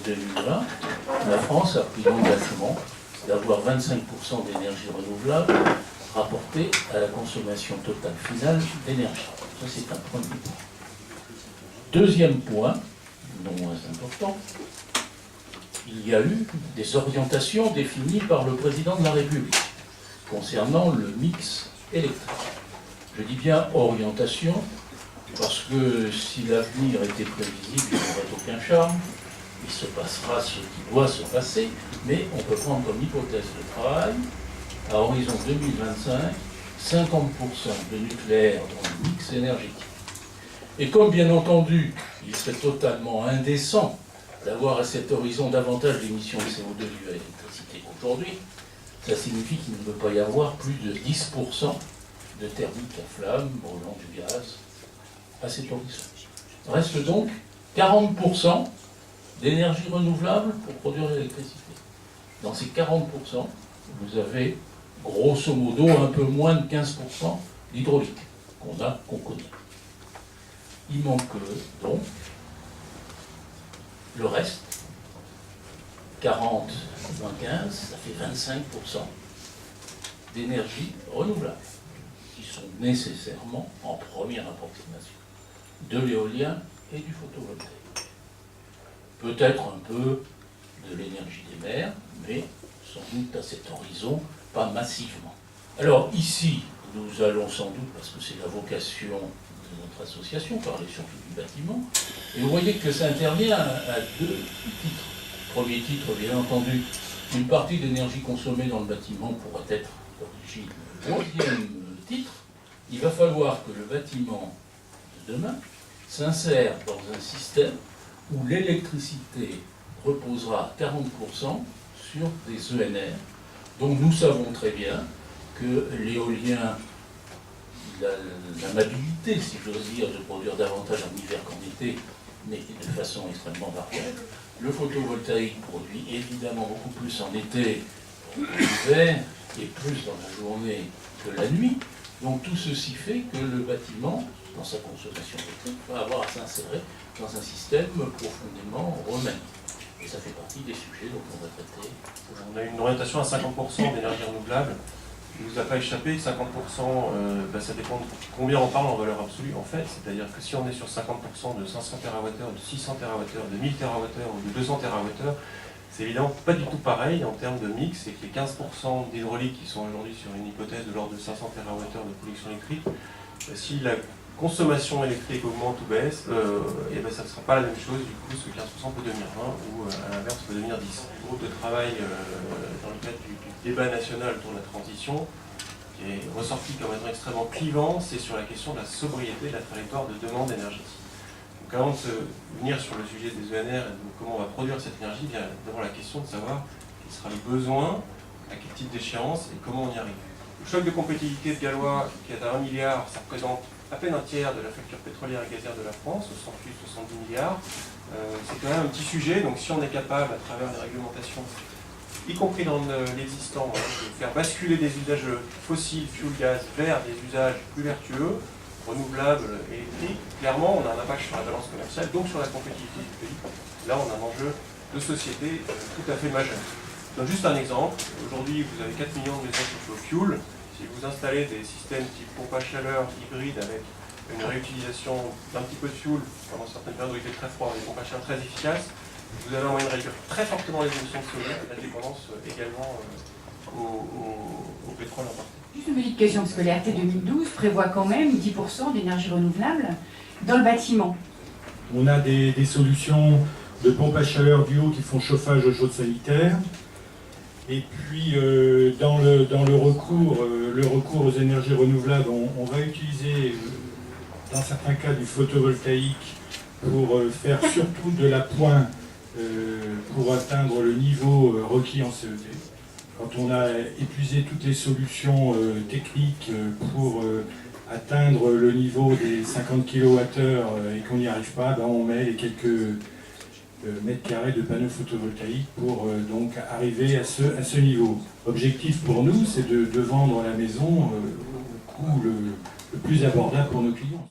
2020, la France a pris l'engagement d'avoir 25% d'énergie renouvelable rapportée à la consommation totale finale d'énergie. Ça, c'est un premier point. Deuxième point, non moins important, il y a eu des orientations définies par le président de la République concernant le mix électrique. Je dis bien orientation, parce que si l'avenir était prévisible, il n'aurait aucun charme. Il se passera ce qui doit se passer, mais on peut prendre comme hypothèse de travail, à horizon 2025, 50% de nucléaire dans le mix énergétique. Et comme bien entendu, il serait totalement indécent d'avoir à cet horizon davantage d'émissions de CO2 dues à l'électricité qu'aujourd'hui, ça signifie qu'il ne peut pas y avoir plus de 10% de thermique à flamme brûlant du gaz à cet horizon. Reste donc 40% d'énergie renouvelable pour produire l'électricité. Dans ces 40%, vous avez grosso modo un peu moins de 15% d'hydraulique qu'on connaît. Il manque donc le reste, 40 moins 15, ça fait 25% d'énergie renouvelable, qui sont nécessairement, en première approximation, de l'éolien et du photovoltaïque. Peut-être un peu de l'énergie des mers, mais sans doute à cet horizon, pas massivement. Alors ici, nous allons sans doute, parce que c'est la vocation de notre association, parler surtout du bâtiment, et vous voyez que ça intervient à deux titres. Premier titre, bien entendu, une partie d'énergie consommée dans le bâtiment pourrait être d'origine. Deuxième titre, il va falloir que le bâtiment de demain s'insère dans un système où l'électricité reposera à 40% sur des ENR. Donc nous savons très bien que l'éolien, l'amabilité, si j'ose dire, de produire davantage en hiver qu'en été, mais de façon extrêmement variable. Le photovoltaïque produit évidemment beaucoup plus en été qu'en hiver, et plus dans la journée que la nuit. Donc tout ceci fait que le bâtiment, dans sa consommation électrique, va avoir à s'insérer dans un système profondément remanié. Et ça fait partie des sujets dont on va traiter. On a une orientation à 50% d'énergie renouvelable. Il ne vous a pas échappé, 50%, ça dépend de combien on parle en valeur absolue en fait. C'est-à-dire que si on est sur 50% de 500 TWh, de 600 TWh, de 1000 TWh ou de 200 TWh, c'est évidemment pas du tout pareil en termes de mix, et que les 15% d'hydraulique qui sont aujourd'hui sur une hypothèse de l'ordre de 500 TWh de production électrique, si la consommation électrique augmente ou baisse, et ça ne sera pas la même chose, du coup ce 15% peut devenir 20 ou à l'inverse peut devenir 10. Le groupe de travail dans le cadre du débat national autour de la transition, qui est ressorti comme étant extrêmement clivant, c'est sur la question de la sobriété de la trajectoire de demande énergétique. Donc avant de venir sur le sujet des ENR et de comment on va produire cette énergie, il y a d'abord la question de savoir quel sera le besoin, à quel type d'échéance et comment on y arrive. Le choc de compétitivité de Gallois, qui est à 1 milliard, ça représente à peine un tiers de la facture pétrolière et gazière de la France, 68-70 milliards. C'est quand même un petit sujet, donc si on est capable, à travers les réglementations, y compris dans l'existant, de faire basculer des usages fossiles, fuel, gaz, vers des usages plus vertueux, renouvelables et électriques, clairement on a un impact sur la balance commerciale, donc sur la compétitivité du pays. Là on a un enjeu de société tout à fait majeur. Je donne juste un exemple. Aujourd'hui vous avez 4 millions de maisons sur le fuel. Si vous installez des systèmes type pompe à chaleur hybride avec une réutilisation d'un petit peu de fuel pendant certaines périodes où il fait très froid, des pompes à chaleur très efficaces, vous avez un moyen de réduire très fortement les émissions de CO2 et la dépendance également au pétrole importé. Juste une petite question, parce que les RT 2012 prévoient quand même 10% d'énergie renouvelable dans le bâtiment. On a des solutions de pompes à chaleur du haut qui font chauffage aux chaudes sanitaires. Et puis dans le recours aux énergies renouvelables, on va utiliser dans certains cas du photovoltaïque pour faire surtout de la pointe pour atteindre le niveau requis en CET. Quand on a épuisé toutes les solutions techniques pour atteindre le niveau des 50 kWh et qu'on n'y arrive pas, on met les quelques mètres carrés de panneaux photovoltaïques pour donc arriver à ce niveau. L'objectif pour nous, c'est de vendre la maison au coût le plus abordable pour nos clients.